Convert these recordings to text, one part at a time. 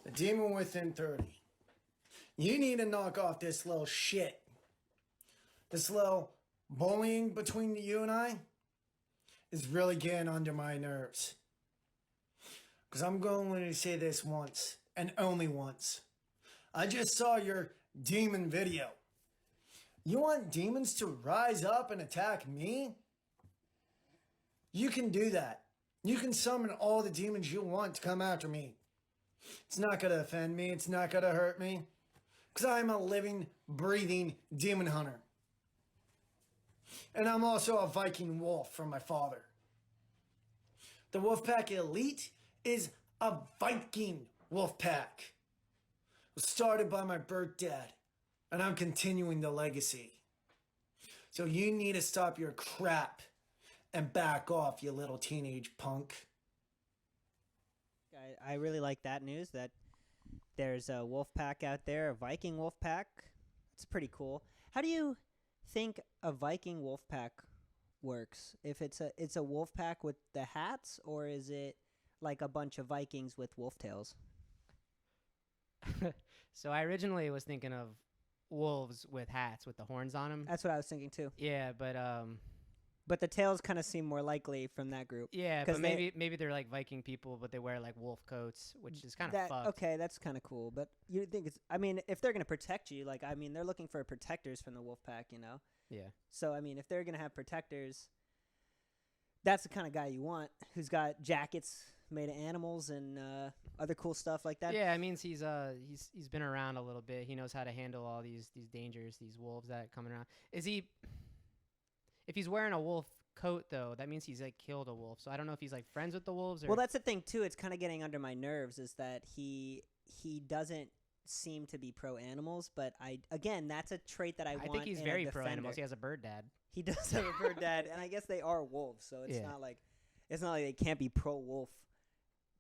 The demon within 30. You need to knock off this little shit. This little bullying between you and I is really getting under my nerves. Because I'm going to say this once, and only once. I just saw your demon video. You want demons to rise up and attack me? You can do that. You can summon all the demons you want to come after me. It's not going to offend me. It's not going to hurt me. Because I'm a living, breathing demon hunter. And I'm also a Viking wolf from my father. The Wolfpack Elite is a Viking Wolfpack. It was started by my birth dad. And I'm continuing the legacy. So you need to stop your crap and back off, you little teenage punk. I really like that news that there's a wolf pack out there, a Viking wolf pack. It's pretty cool. How do you think a Viking wolf pack works? If it's a wolf pack with the hats, or is it like a bunch of Vikings with wolf tails? So I originally was thinking of wolves with hats with the horns on them. That's what I was thinking too. Yeah, but the tails kind of seem more likely from that group. Yeah, but maybe they're like Viking people, but they wear like wolf coats, which is kind of fucked. Okay, that's kind of cool. But you think it's? I mean, if they're gonna protect you, like I mean, they're looking for protectors from the wolf pack, you know. Yeah. So I mean, if they're gonna have protectors, that's the kind of guy you want, who's got jackets made of animals and other cool stuff like that. Yeah, it means he's been around a little bit. He knows how to handle all these dangers, these wolves that coming around. Is he? If he's wearing a wolf coat, though, that means he's like killed a wolf. So I don't know if he's like friends with the wolves. Or well, that's the thing too. It's kind of getting under my nerves is that he doesn't seem to be pro animals. But again, that's a trait that I want. I think he's very pro animals. He has a bird dad. He does have a bird dad, and I guess they are wolves. So it's not like they can't be pro wolf.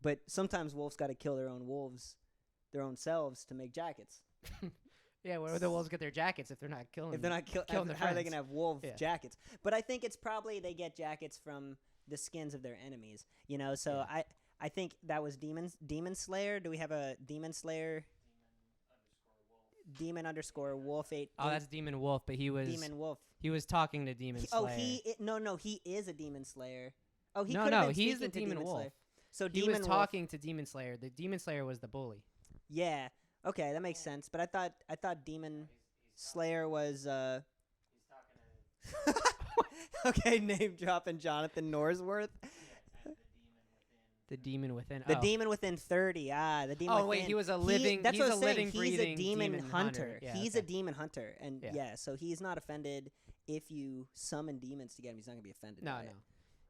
But sometimes wolves got to kill their own wolves, their own selves to make jackets. Yeah, where do the wolves get their jackets if they're not killing? If they're not killing their friends, how are they gonna have wolf jackets? But I think it's probably they get jackets from the skins of their enemies. You know, so I think that was Demon Slayer. Do we have a Demon Slayer? Demon_wolf 8. Oh, that's Demon Wolf, but he was Demon Wolf. He was talking to Demon Slayer. He is a Demon Slayer. Oh, he he's the Demon Wolf. Slayer. So he was talking to Demon Slayer. The Demon Slayer was the bully. Yeah. Okay, that makes sense. But I thought Demon Slayer was He's talking to okay, name dropping Jonathan Norsworth. The demon within. The demon within 30. The demon. Oh wait, he was a living. That's he's what a I'm saying. living, breathing he's a demon hunter. Yeah, he's a demon hunter, and so he's not offended if you summon demons to get him. He's not gonna be offended. No.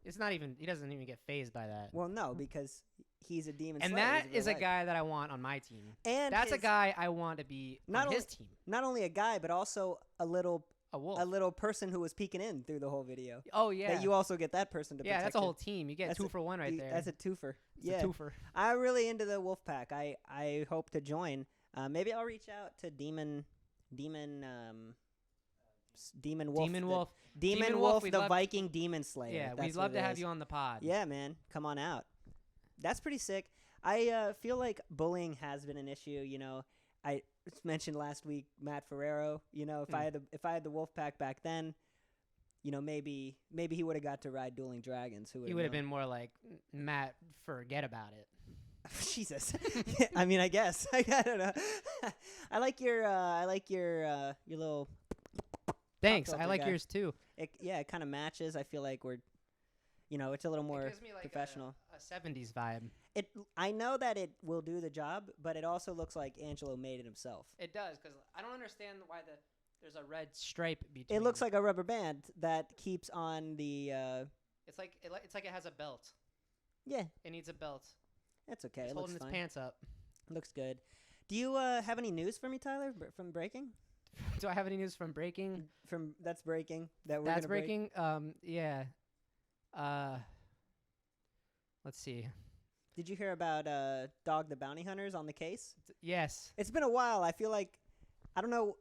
It's not even. He doesn't even get phased by that. Well, no, because he's a demon. And slayer. that is a guy that I want on my team. And that's a guy I want to be on his team. Not only a guy, but also a wolf. A little person who was peeking in through the whole video. Oh yeah. That you also get that person to protect. Yeah, that's a whole team. You get that's 2 for 1 right there. That's a twofer. It's a twofer. I'm really into the wolf pack. I hope to join. Maybe I'll reach out to Demon Wolf. Demon Wolf, the Viking Demon Slayer. Yeah, we'd love to have you on the pod. Yeah, man. Come on out. That's pretty sick. I feel like bullying has been an issue. You know, I mentioned last week Matt Ferrero. You know, if I had the wolf pack back then, you know, maybe he would have got to ride Dueling Dragons. He would have been more like Matt. Forget about it. Jesus. I mean, I guess. I don't know. I like your little. Thanks. I like yours too. It kind of matches. I feel like we're, you know, it's a little more it gives me like professional. A 70s vibe. I know that it will do the job, but it also looks like Angelo made it himself. It does, because I don't understand why there's a red stripe between. It looks like a rubber band that keeps on the. It's like it has a belt. Yeah. It needs a belt. That's okay. It's it holding looks its fine. pants up. Looks good. Do you have any news for me, Tyler, from breaking? Do I have any news from breaking? That's breaking. That's breaking. Yeah. Let's see. Did you hear about Dog the Bounty Hunters on the case? Yes. It's been a while. I feel like I don't know.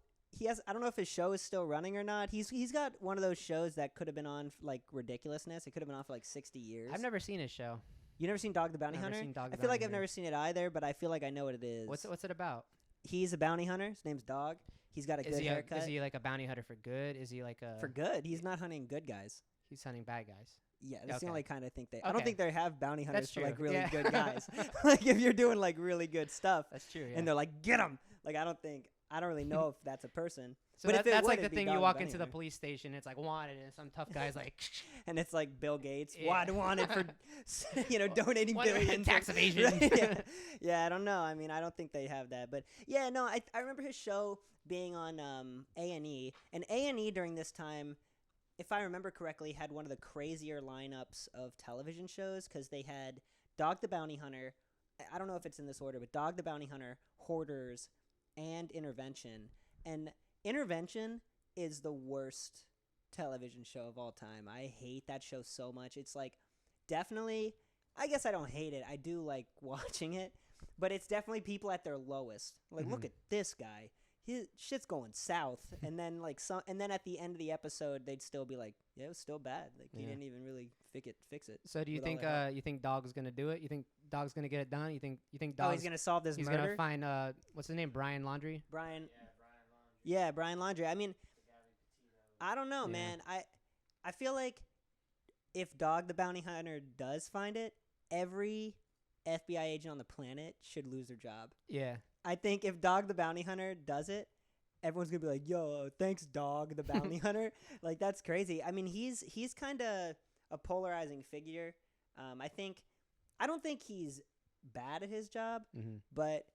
I don't know if his show is still running or not. He's got one of those shows that could have been on like ridiculousness. It could have been on for like 60 years. I've never seen his show. You never seen Dog the Bounty Never Hunter? seen Dog the I feel like Bounty I've Hunter. never seen it either, but I feel like I know what it is. What's it about? He's a bounty hunter. His name's Dog. He's got a good haircut. Is he like a bounty hunter for good? Is he like a For good. He's not hunting good guys. He's hunting bad guys? Yeah, that's the Okay. only kind I think I don't Okay. think they have bounty hunters That's for like true. really Yeah. good guys. Like if you're doing like really good stuff, That's true. Yeah. and they're like, get him. Like I don't really know if that's a person. so but if it that's would, like the it'd be thing. Dog You the walk Bounty into the Hunter. police station. It's like wanted, and some tough guy's like, And it's like Bill Gates, Yeah. wanted for donating Wanted for billions. tax of- evasion. Right, yeah. Yeah, I don't know. I mean, I don't think they have that, but yeah, no, I remember his show being on A&E, and A&E during this time, if I remember correctly, had one of the crazier lineups of television shows because they had Dog the Bounty Hunter. I don't know if it's in this order, but Dog the Bounty Hunter, Hoarders, and Intervention. And Intervention is the worst television show of all time. I hate that show so much. It's like definitely, I guess I don't hate it. I do like watching it, but it's definitely people at their lowest. Like, look Mhm. at this guy. His shit's going south. And then like and then at the end of the episode, they'd still be like, yeah, it was still bad. Like he Yeah. didn't even really fix it. So do you with all think that help. you think Dog's gonna do it? You think Dog's gonna get it done? You think Oh, Dog's he's gonna solve this he's murder. gonna find what's his name? Brian Laundrie? Brian. Yeah, Brian Laundrie. I mean, I don't know, Yeah. man. I feel like if Dog the Bounty Hunter does find it, every FBI agent on the planet should lose their job. Yeah. I think if Dog the Bounty Hunter does it, everyone's gonna be like, "Yo, thanks, Dog the Bounty Hunter." Like that's crazy. I mean, he's kind of a polarizing figure. I don't think he's bad at his job, Mm-hmm. but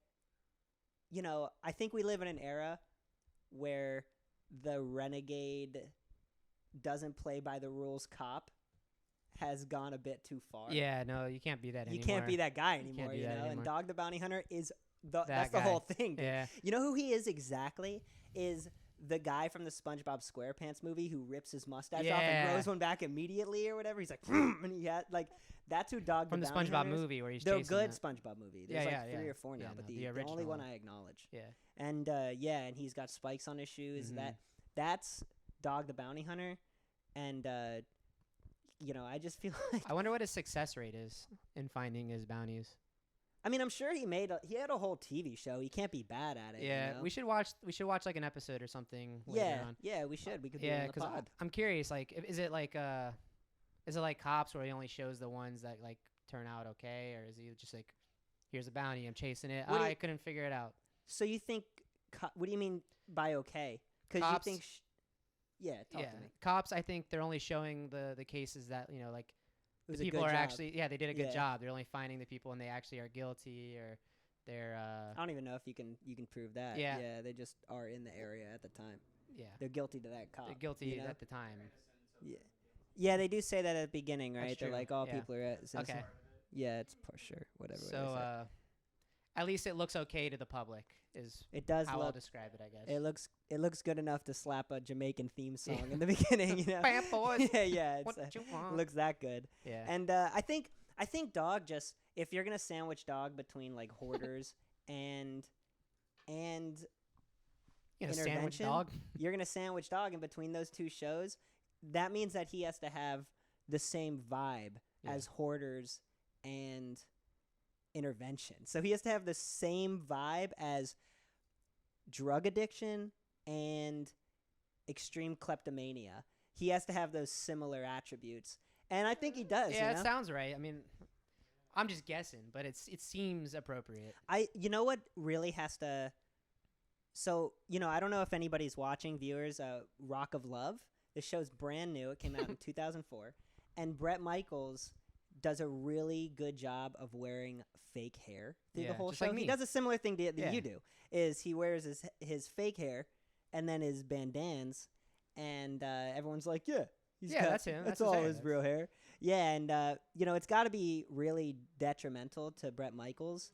I think we live in an era where the renegade doesn't play by the rules cop has gone a bit too far. Yeah. No, you can't be that You anymore. can't be that guy You can't anymore, do that And anymore. Dog the Bounty Hunter is That that's the guy. whole thing. Dude. Yeah. You know who he is exactly? Is the guy from the SpongeBob SquarePants movie who rips his mustache off and Yeah. grows one back immediately or whatever. He's like, and he had like that's who Dog From the the Bounty SpongeBob Hunter is. movie where he's The chasing good that. SpongeBob movie. Yeah, There's yeah, like 3 yeah. or 4 now, Yeah, but no, the the only original one one. I acknowledge. Yeah. And and he's got spikes on his shoes. Mhm. That's Dog the Bounty Hunter, and I just feel like I wonder what his success rate is in finding his bounties. I mean I'm sure he had a whole TV show. He can't be bad at it. Yeah, you know? we should watch like an episode or something later on. Yeah, we should. We could do it Yeah, on the because pod. I'm curious. Like, is it like Cops where he only shows the ones that like turn out okay, or is he just like, here's a bounty, I'm chasing it. What do I you- couldn't figure it out. So you think? What do you mean by okay? Because you Cops- think? Yeah, talk Yeah, to me. Cops. I think they're only showing the cases that like It was the a people good are job. actually they did a good Yeah. job. They're only finding the people and they actually are guilty or they're I don't even know if you can prove that. Yeah. Yeah, they just are in the area at the time. yeah They're guilty to that cop. they're guilty you know? at the time. Yeah. Yeah, they do say that at the beginning, right? That's They're true, like all yeah. people are innocent. Okay, Yeah, it's for sure. Whatever. so they say. at least it looks okay to the public is It does how I'll look. describe it. I guess. It looks good enough to slap a Jamaican theme song in the beginning. Bam, boys. yeah. It's, What you want? it looks that good. Yeah. And I think Dog just if you're gonna sandwich Dog between like Hoarders and You know, sandwich Intervention? dog. you're gonna sandwich Dog in between those two shows, that means that he has to have the same vibe Yeah. as Hoarders and Intervention. So he has to have the same vibe as drug addiction and extreme kleptomania. He has to have those similar attributes. And I think he does. Yeah, you it know? sounds right. I mean, I'm just guessing, but it seems appropriate. You know what really has to. So I don't know if anybody's watching, viewers. Rock of Love. This show's brand new. It came out in 2004, and Bret Michaels does a really good job of wearing fake hair through the Yeah, whole just show. like He me. does a similar thing that Yeah. you do. Is he wears his fake hair and then his bandanas, and everyone's like, yeah. Yeah, that's him. That's That's his all hair. his real hair. Yeah, and it's got to be really detrimental to Bret Michaels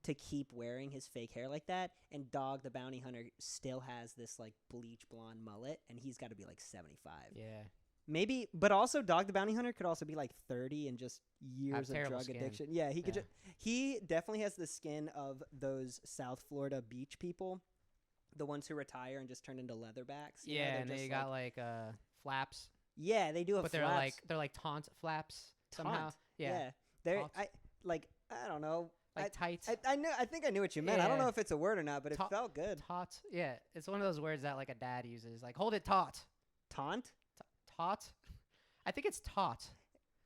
to keep wearing his fake hair like that. And Dog the Bounty Hunter still has this like bleach blonde mullet, and he's got to be like 75. Yeah. Maybe, but also Dog the Bounty Hunter could also be like 30 and just years of terrible drug skin. addiction. Yeah, he could Yeah. he definitely has the skin of those South Florida beach people, the ones who retire and just turn into leatherbacks. You know, Yeah, they're and they just got like flaps, yeah, they do have but flaps. they're like taunt flaps somehow. Taunt. Yeah, They're taunts. I don't know. like tights. I think I knew what you meant. I don't Yeah. know if it's a word or not, but it Ta- felt good. Taut. Yeah, it's one of those words that like a dad uses. Like hold it taut. Taunt? Taut. I think it's taut.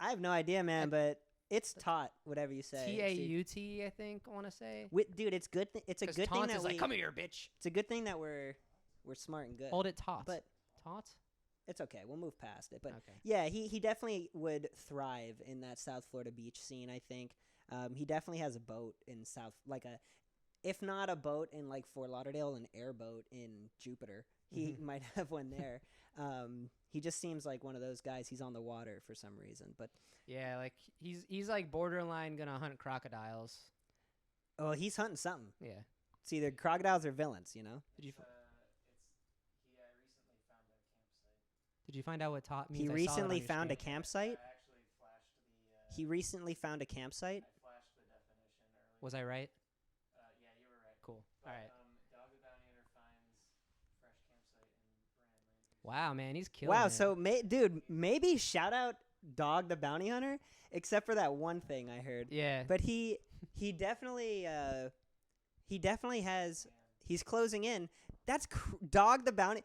I have no idea, man, but it's taut, whatever you say. T-A-U-T, I think I want to say. Dude, it's good. It's a 'Cause good thing taunt that is like, come here, bitch. It's a good thing that we're smart and good. Hold it taut. But taut. it's okay. We'll move past it. But Okay. yeah, he definitely would thrive in that South Florida beach scene, I think. He definitely has a boat in South, like if not a boat in like Fort Lauderdale, an airboat in Jupiter. He might have one there. He just seems like one of those guys. He's on the water for some reason. But Yeah, like he's like borderline gonna hunt crocodiles. oh, he's hunting something. Yeah. It's either crocodiles or villains, you know? Did you? Did you find out what taut means? He I saw it on recently your found a screen. campsite. He recently found a campsite. Was I right? Cool. All right. Wow, man, he's killing Wow, it. so dude, maybe shout out Dog the Bounty Hunter, except for that one thing I heard. Yeah. But he definitely has. He's closing in. That's Dog the Bounty.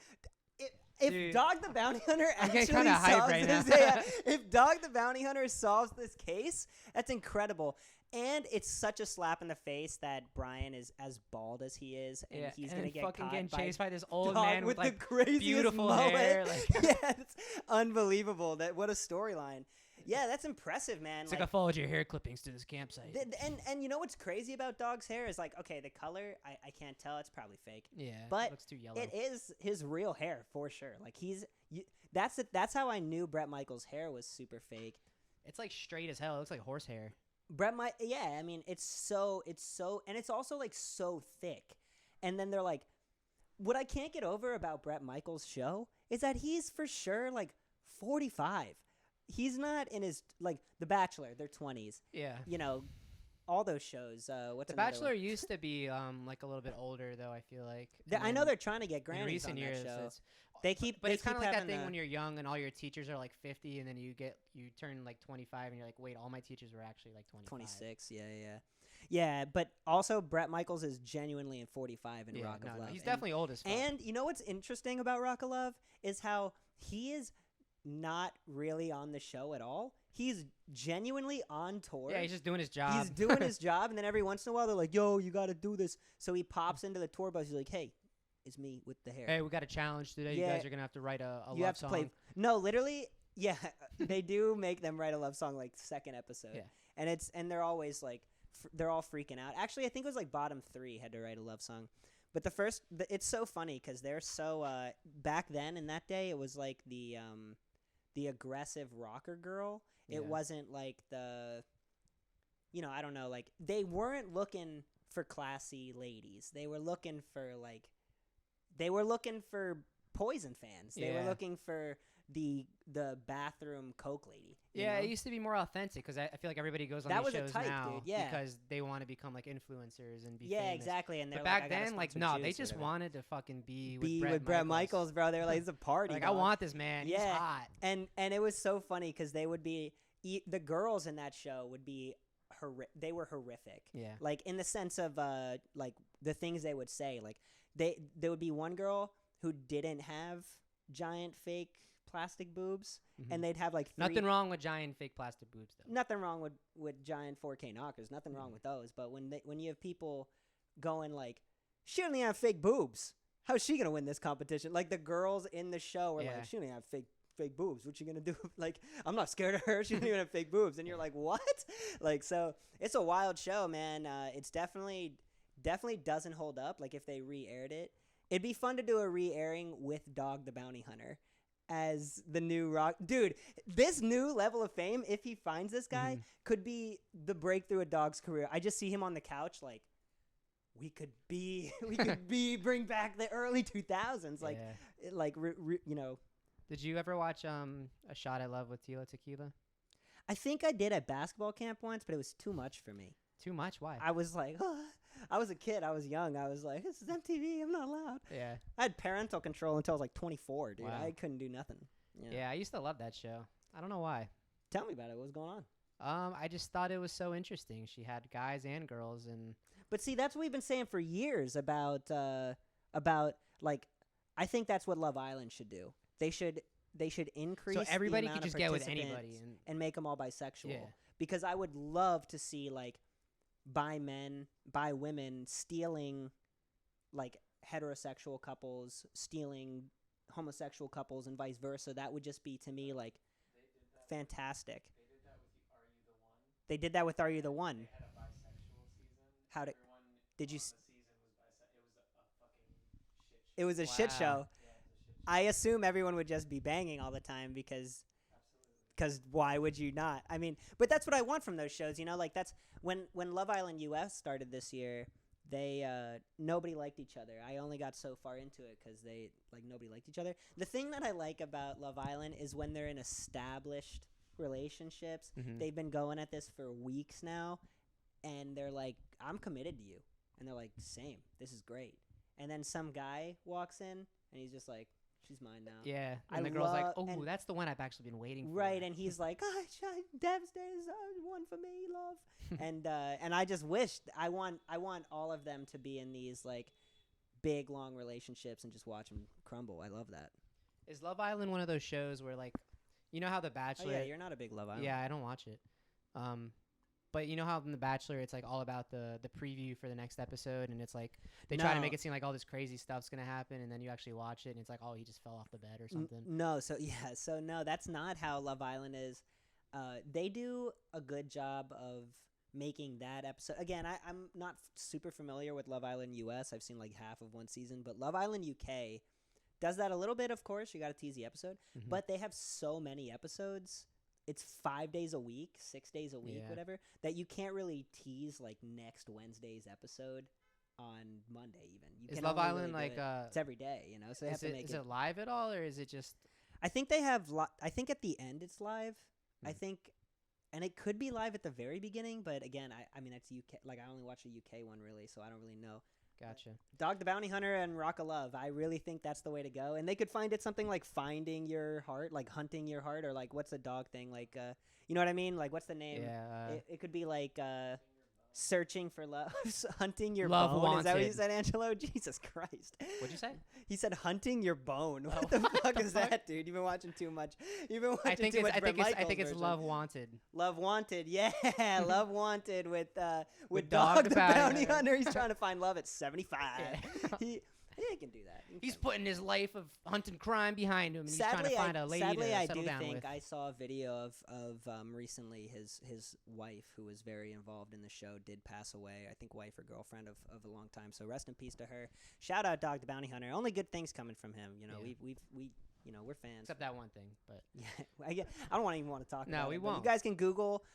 If Dude, Dog the Bounty Hunter I'm actually getting kinda hyped solves right this, now. yeah, if Dog the Bounty Hunter solves this case, that's incredible. And it's such a slap in the face that Brian is as bald as he is, and yeah, he's and gonna get fucking caught getting by chased by this old dog man with with like the craziest beautiful mullet. hair. Like, Yeah, it's unbelievable. What a storyline. Yeah, that's impressive, man. it's like I followed your hair clippings to this campsite. And you know what's crazy about Dog's hair is like, okay, the color I can't tell, it's probably fake. Yeah, But it looks too yellow. It is his real hair for sure. Like that's how I knew Bret Michaels' hair was super fake. It's like straight as hell. It looks like horse hair. Yeah, I mean it's so and it's also like so thick. And then they're like, what I can't get over about Bret Michaels' show is that he's for sure like 45. He's not in his like The Bachelor, they're 20s. Yeah. You know, all those shows. What's The another Bachelor one? used to be like a little bit older though. I feel like. I know they're trying to get in grannies recent on years. that show. It's, They keep, but they it's kind of keep like that having thing the- when you're young and all your teachers are like 50, and then you turn like 25, and you're like, wait, all my teachers were actually like 25. 26. Yeah. But also Bret Michaels is genuinely in 45 in Yeah, Rock no, of no, Love. he's And- definitely old as fuck. And you know what's interesting about Rock of Love is how he is not really on the show at all. He's genuinely on tour. yeah, he's just doing his job. He's doing his job, and then every once in a while they're like, "Yo, you got to do this." So he pops into the tour bus. He's like, "Hey, it's me with the hair. Hey, we got a challenge today. Yeah. You guys are gonna have to write a you love have to song. play." No, literally, yeah, they do make them write a love song like second episode. Yeah. And they're always like they're all freaking out. Actually, I think it was like bottom 3 had to write a love song. But it's so funny because they're so back then in that day it was like the aggressive rocker girl. It Yeah. wasn't like I don't know, like they weren't looking for classy ladies. They were looking for Poison fans. They were Yeah. looking for the bathroom coke lady. you Yeah, know? it used to be more authentic because I feel like everybody goes on That these was a shows type, now dude, yeah. because they want to become like influencers and be Yeah, famous. exactly. And they're But like, back I gotta then, like, sponsor no, juice they or just whatever. wanted to fucking be Be with with Bret Michaels, bro. They're like, it's a party. Like, I dog. want this man. He's Yeah. hot. And it was so funny because they would be the girls in that show would be they were horrific. Yeah. Like in the sense of like the things they would say. Like there would be one girl who didn't have giant fake plastic boobs, and they'd have like Nothing wrong with giant fake plastic boobs though. Nothing wrong with giant 4K knockers. Nothing wrong with those. But when you have people going like, she only have fake boobs. How's she gonna win this competition? Like the girls in the show were Yeah. like, she only have fake boobs. What you gonna do? Like, I'm not scared of her. She doesn't even have fake boobs. And you're like, what? Like, so it's a wild show, man. It's definitely doesn't hold up. Like if they re-aired it, it'd be fun to do a re-airing with Dog the Bounty Hunter as the new rock dude. This new level of fame, if he finds this guy, could be the breakthrough of Dog's career. I just see him on the couch like, we could bring back the early 2000s, like Yeah. like you know, Did you ever watch A Shot at Love with Tila Tequila? I think I did at basketball camp once, but it was too much for me. Too much? Why? I was like, I was a kid. I was young. I was like, this is MTV. I'm not allowed. Yeah. I had parental control until I was like 24, dude. Wow. I couldn't do nothing. Yeah, I used to love that show. I don't know why. Tell me about it. What was going on? I just thought it was so interesting. She had guys and girls, and But see, that's what we've been saying for years about like, I think that's what Love Island should do. They should increase so everybody the could amount just of get with participants anybody. and make them all bisexual. Yeah. Because I would love to see like bi women stealing like heterosexual couples, stealing homosexual couples, and vice versa. That would just be to me like fantastic. They did that with Are You the One? They had a bisexual season. How did Everyone you? on the season was it was a fucking shit show. It was a shit Wow. show. Yeah, it was a shit show. I assume everyone would just be banging all the time because why would you not? I mean, but that's what I want from those shows, you know? Like that's when Love Island US started this year, they nobody liked each other. I only got so far into it cuz they like nobody liked each other. The thing that I like about Love Island is when they're in established relationships. Mhm. They've been going at this for weeks now and they're like, "I'm committed to you." And they're like, "Same. This is great." And then some guy walks in and he's just like, "She's mine now." Yeah. I And the girl's like, love- oh, and- that's the one I've actually been waiting for. Right, and he's like, "Devastated, one for me, love," and I just wish I want all of them to be in these like big long relationships and just watch them crumble. I love that. Is Love Island one of those shows where like, you know how The Bachelor? Oh yeah, you're not a big Love Island. Yeah, I don't watch it. But you know how in The Bachelor it's like all about the preview for the next episode, and it's like they try to No. make it seem like all this crazy stuff's gonna happen, and then you actually watch it, and it's like, oh, he just fell off the bed or something. No, so no, that's not how Love Island is. They do a good job of making that episode. Again, I'm not super familiar with Love Island US. I've seen like half of one season, but Love Island UK does that a little bit, of course. You got to tease the episode. Mhm. But they have so many episodes. It's 5 days a week, 6 days a week, Yeah. whatever, that you can't really tease like next Wednesday's episode on Monday even. You Is can Love only Island really do like it- it's every day, you know, so they have is to it make is it live at all, or is it just I think they have I think at the end it's live. I Hmm. think and it could be live at the very beginning, but again, I mean it's UK, like I only watch the UK one really, so I don't really know. gotcha? Dog the Bounty Hunter and Rock of Love. I really think that's the way to go. And they could find it something like Finding Your Heart, like Hunting Your Heart, or like what's the dog thing? Like you know what I mean? Like what's the name? Yeah. It could be like Searching for Love, Hunting Your Love Bone. Is that what you Wanted. said, Angelo? Jesus Christ. What'd you say? He said Hunting Your Bone. What Oh, the what fuck the is fuck? that, dude? You've been watching too much. You've been watching I think too it's much I Bret think it's I Michaels think it's version. Love Wanted. Love Wanted, yeah, Love Wanted with With Dog Dog the the Bounty Bounty Hunter. Hunter. He's trying to find love at 75. Yeah. He can do that. He He's can. putting his life of hunting crime behind him, and he's trying to find a lady sadly, to I settle do down think with. I saw a video of recently his wife, who was very involved in the show, did pass away. I think wife or girlfriend of a long time. So rest in peace to her. Shout out Dog the Bounty Hunter. Only good things coming from him. You know, Yeah. we you know, we're fans. Except that one thing, but Yeah, I don't even want to talk No, about we it. But won't. you guys can Google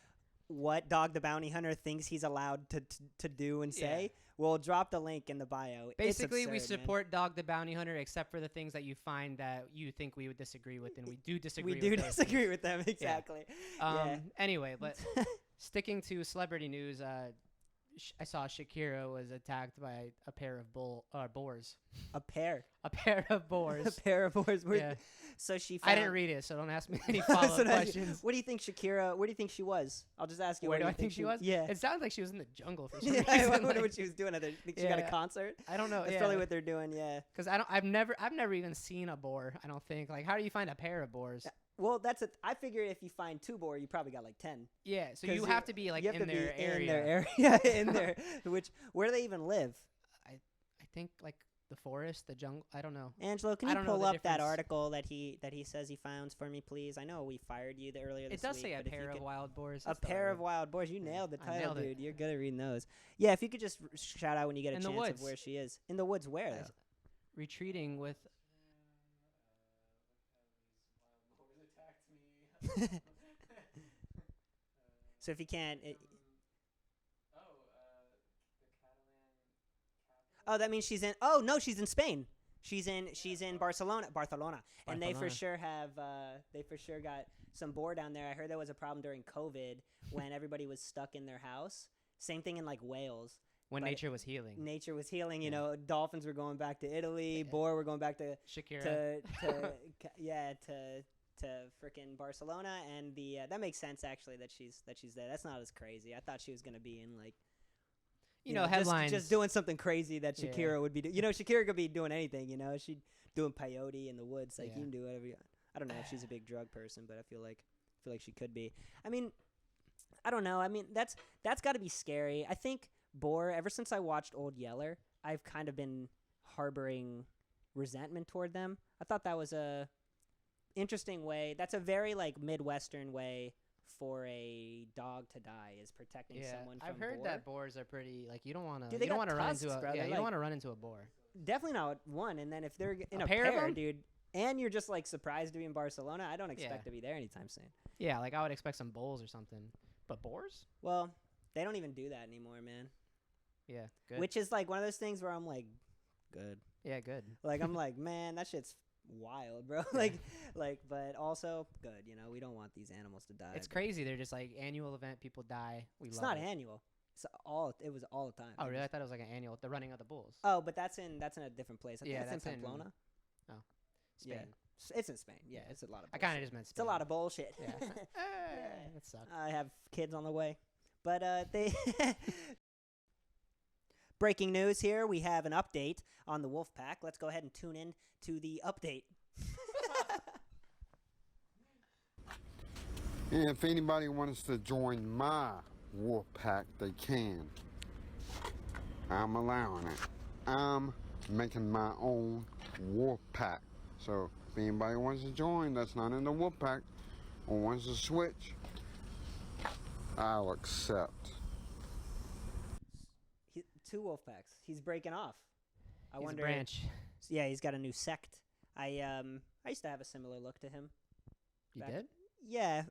what Dog the Bounty Hunter thinks he's allowed to do and say. Yeah. We'll drop the link in the bio. It's basically we absurd, man. support Dog the Bounty Hunter, except for the things that you find that you think we would disagree with, and we do disagree. We do with those disagree things. with them, exactly. Yeah. Anyway, sticking to celebrity news, I saw Shakira was attacked by a pair of boars. A pair. A pair of boars. A pair of boars. Yeah. So she I found didn't read it, so don't ask me any So follow-up now questions. What do you think Shakira, where do you think she was? I'll just ask you. Where where do I think she was? Yeah. It sounds like she was in the jungle for some Yeah, reason. I wonder like- what she was doing. Think she got a Yeah. concert? I don't know. That's yeah. probably what they're doing, yeah. Because I've never even seen a boar. I don't think. Like, how do you find a pair of boars? Well, I figure if you find 2 boar, you probably got like 10. Yeah, so 'Cause you have to be like you have in to their be area. in their area, in there. Where do they even live? I think like the forest, the jungle. I don't know. Angelo, can I you don't know pull the up that difference. article that he says he found for me, please? I know we fired you earlier this It does week. say a but if you pair of could- wild boars. A That's the pair right of word. wild boars. You Yeah, nailed the I title, nailed it. dude. You're good at reading those. Yeah, if you could just shout out when you get a In the chance of woods. where she is. In the woods, where? Guys, retreating with. Boars attacked me. So if you can't, the Catalan capital. oh, that means she's in. Oh no, she's in Spain. She's in Barcelona, and they for Barcelona. sure have got some boar down there. I heard there was a problem during COVID when everybody was stuck in their house. Same thing in like Wales. When but nature was healing. Nature was healing. You Yeah. know, dolphins were going back to Italy. Yeah. Boar were going back to Shakira. to freaking Barcelona, and that makes sense actually that she's there. That's not as crazy. I thought she was gonna be in like You know, just- headlines. just doing something crazy that Yeah. Shakira would be doing. You know, Shakira could be doing anything. You know, she doing peyote in the woods. Like Yeah. you can do whatever. I don't know if she's a big drug person, but I feel like she could be. I mean, I don't know. I mean, that's got to be scary. I think boar. Ever since I watched Old Yeller, I've kind of been harboring resentment toward them. I thought that was a interesting way. That's a very like Midwestern way for a dog to die, is protecting Yeah, someone from I've heard boar. that boars are pretty like you don't want to. Dude, they You don't got want to run into tusks, a bro. yeah. They're You don't like- want to run into a boar. Definitely not one. And then if they're in A a pair of 'em? dude, and you're just like surprised to be in Barcelona, I don't expect Yeah. to be there anytime soon. Yeah, like I would expect some bulls or something, but boars? Well, they don't even do that anymore, man. Yeah, good. Which is like one of those things where I'm like, good. yeah, good. Like I'm like, man, that shit's wild, bro. But also good. You know, we don't want these animals to die. It's but crazy. They're just like annual event. People die. We It's love not it. annual. It was all the time. Oh, They really? I just- thought it was like an annual. The running of the bulls. Oh, but that's in a different place. I think Yeah, that's in that's in- Pamplona. Spain. Yeah. It's in Spain. Yeah, Yeah. it's a lot of. I kind of bullshit. just meant It's Spain. a lot of bullshit. Yeah. That sucks. I have kids on the way. But they breaking news here. We have an update on the wolf pack. Let's go ahead and tune in to the update. And if anybody wants to join my wolf pack, they can. I'm allowing it. I'm making my own wolf pack. So if anybody wants to join that's not in the wolf pack or wants to switch, I'll accept. Two wolf packs. He's breaking off. I He's wonder. a branch. Yeah, he's got a new sect. I used to have a similar look to him. You Back- did? Yeah.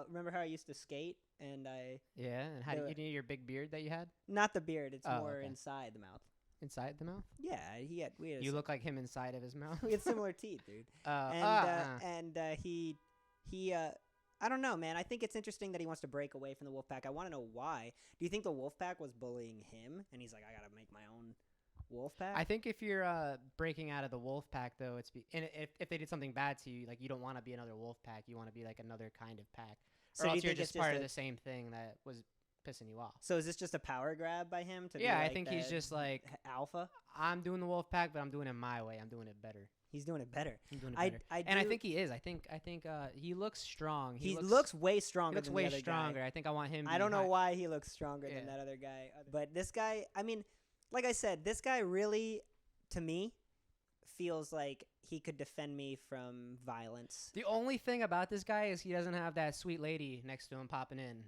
Remember how I used to skate and I Yeah. And how do the- you need your big beard that you had not the beard. It's Oh, more okay. inside the mouth. inside the mouth? Yeah, we had You look like him inside of his mouth. we had similar teeth, dude. He I don't know, man. I think it's interesting that he wants to break away from the wolf pack. I want to know why. Do you think the wolf pack was bullying him and he's like, I gotta make my own wolf pack? I think if you're breaking out of the wolf pack, though, and if they did something bad to you, like you don't want to be another wolf pack. You want to be like another kind of pack. So Or do else you you're think it's just part just of a- the same thing that was pissing you off. So is this just a power grab by him to be Yeah, I like think he's the just like, alpha? I'm doing the wolf pack, but I'm doing it my way. I'm doing it better. He's doing it better. I'm doing it I better. And I do- think he is. I think he looks strong. he looks way stronger. he looks than way the other stronger. Guy. I think I want him. I don't know behind- why he looks stronger than Yeah. that other guy. But this guy, I mean, like I said, this guy really, to me, feels like he could defend me from violence. The only thing about this guy is he doesn't have that sweet lady next to him popping in.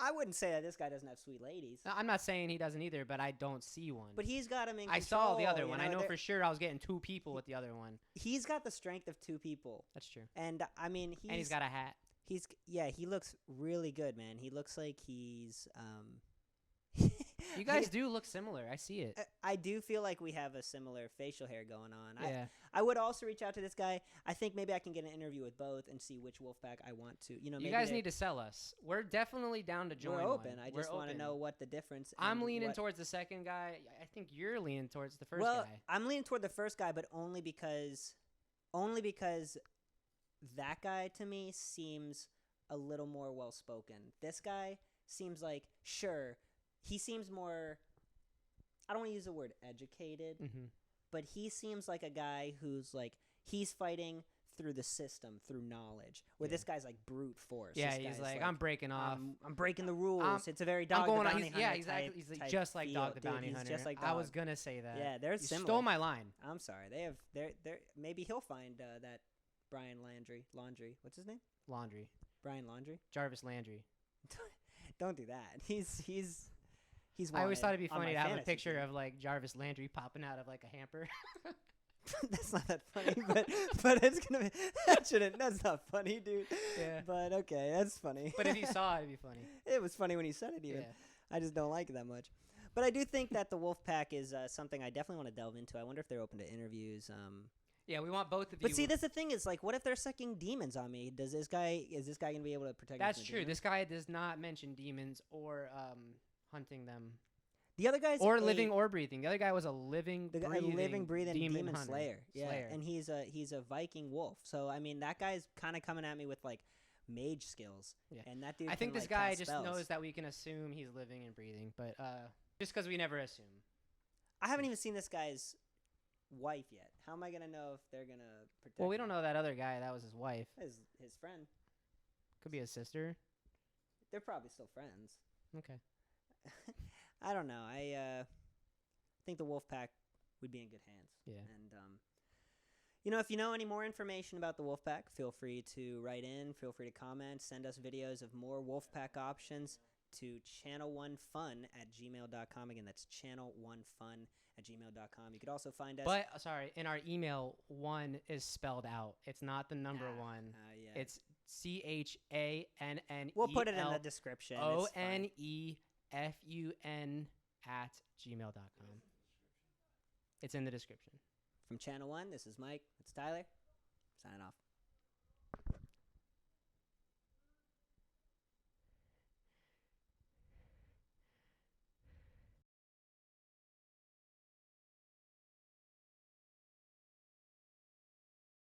I wouldn't say that this guy doesn't have sweet ladies, I'm not saying he doesn't either, but I don't see one. but he's got him in I saw the control, other you one. I know there- for sure I was getting two people with the other one. He's got the strength of two people, That's true. and I mean, And he's got a hat. he looks really good, man. He looks like he's You guys do look similar. I see it. I do feel like we have a similar facial hair going on. Yeah. I would also reach out to this guy. I think maybe I can get an interview with both and see which wolf pack I want to. You know, You maybe guys need to sell us. We're definitely down to join. We're open. one. I We're just want to open. know what the difference. I'm and leaning what- towards the second guy. I think you're leaning towards the first well, guy. I'm leaning toward the first guy, but only because that guy to me seems a little more well spoken. This guy seems like he seems more. I don't want to use the word educated, Mm-hmm. but he seems like a guy who's like he's fighting through the system, through knowledge. Where Yeah. this guy's like brute force. Yeah, This he's guy's like, I'm breaking off. I'm breaking the rules. It's a very I'm dog going the on. bounty He's, hunter yeah, exactly. type- He's like type just like feel. Dog the Dude, Bounty he's Hunter. just like I was Dog. gonna say that. Yeah, they're you similar. stole my line. I'm sorry. They're maybe he'll find that Brian Laundry. What's his name? Laundry. Brian Laundry. Jarvis Landry. Don't do that. He's I always wanted thought it'd be on funny my to have a fantasy picture team. of like Jarvis Landry popping out of like a hamper. That's not that funny, but it's gonna be that's not funny, dude. Yeah. But okay, that's funny. But if you saw it, it'd be funny. It was funny when you said it even. Yeah. I just don't like it that much. But I do think that the Wolfpack is something I definitely want to delve into. I wonder if they're open to interviews. Yeah, we want both of you. But see, that's the thing is like, what if they're sucking demons on me? Is this guy gonna be able to protect? That's me from true. demons? This guy does not mention demons or hunting them. The other guy's Or living or breathing. The other guy was a living, the guy, breathing, breathing demon hunter. slayer. Yeah, Slayer. and he's a Viking wolf. So I mean, that guy's kind of coming at me with like mage skills. Yeah. And that dude. I think can, this like, guy cast just spells. knows that we can assume he's living and breathing, but just because we never assume. I haven't even seen this guy's wife yet. How am I gonna know if they're gonna protect? Well, we me? don't know that other guy. That was his wife. His friend. Could be his sister. They're probably still friends. Okay. I don't know. I think the Wolfpack would be in good hands. Yeah. And you know, if you know any more information about the Wolfpack, feel free to write in. Feel free to comment. Send us videos of more Wolfpack options to channelonefun@gmail.com. Again, that's channelonefun@gmail.com. You could also find us. But sorry, in our email, 1 is spelled out. It's not the number 1. Yeah. It's CHANNEFUN. We'll put it in the description. It's fine. ONEFUN@gmail.com. It's in the description. From Channel 1, this is Mike. It's Tyler. Signing off.